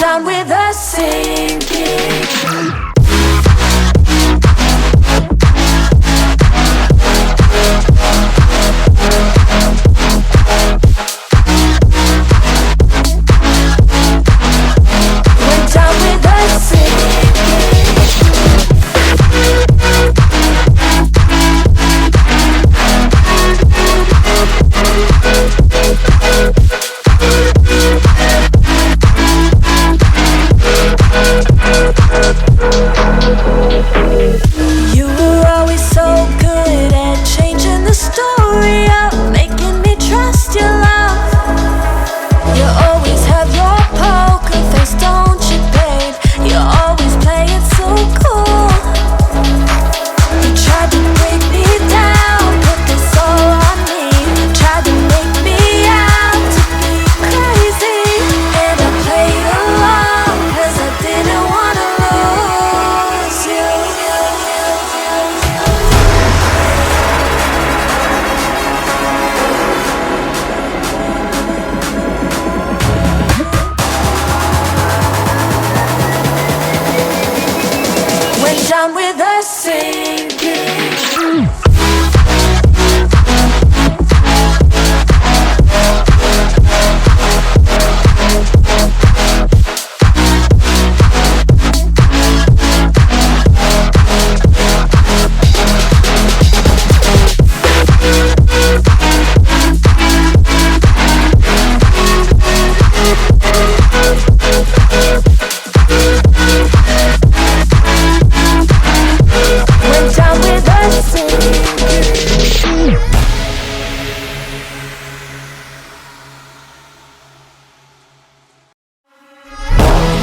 done with the singing. You were always so good at changing the story up, making me trust your love. You always have your poker face, don't you, babe? You always play it so cool. You tried to break me down, put this all on me. Tried to make me out to be crazy, and I played along 'cause I didn't wanna lose you. When done with the singing. When done with the singing.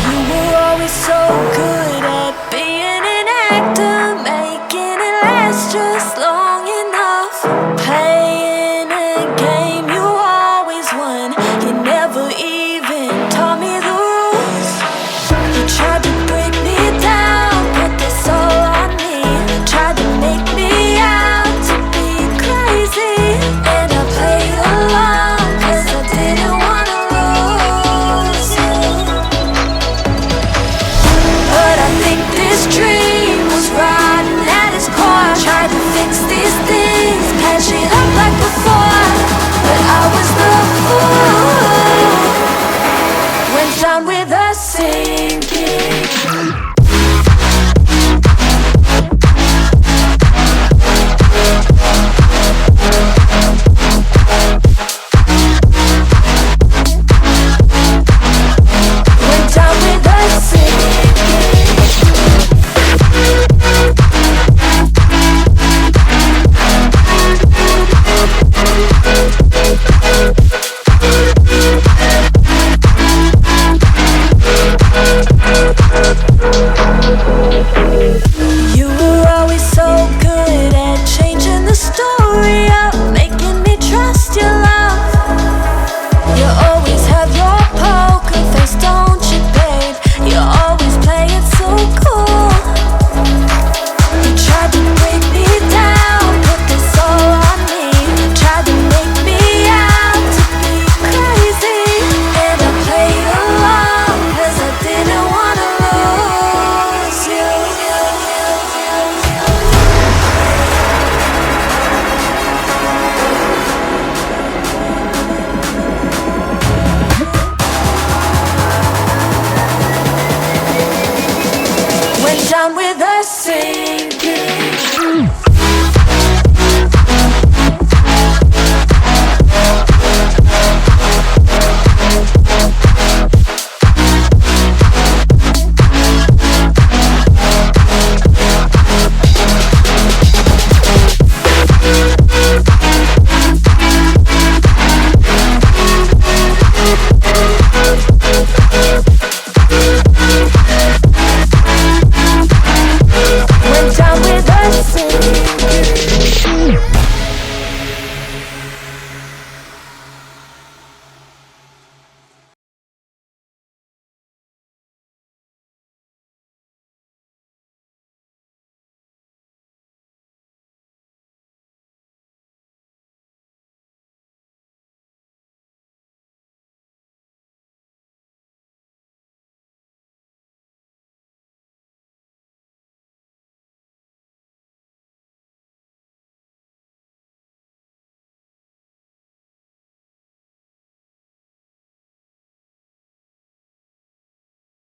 You were always so good at being an actor, making it last just long enough. Playing a game you always won. You never even taught me the rules. You tried to break me down, put this all on me. Tried to make me out to be crazy, and I played along 'cause I didn't wanna lose you. But I think this dream was rotten at its core. Tried to fix these things, patch it up like before, but I was the fool. When done with the singing.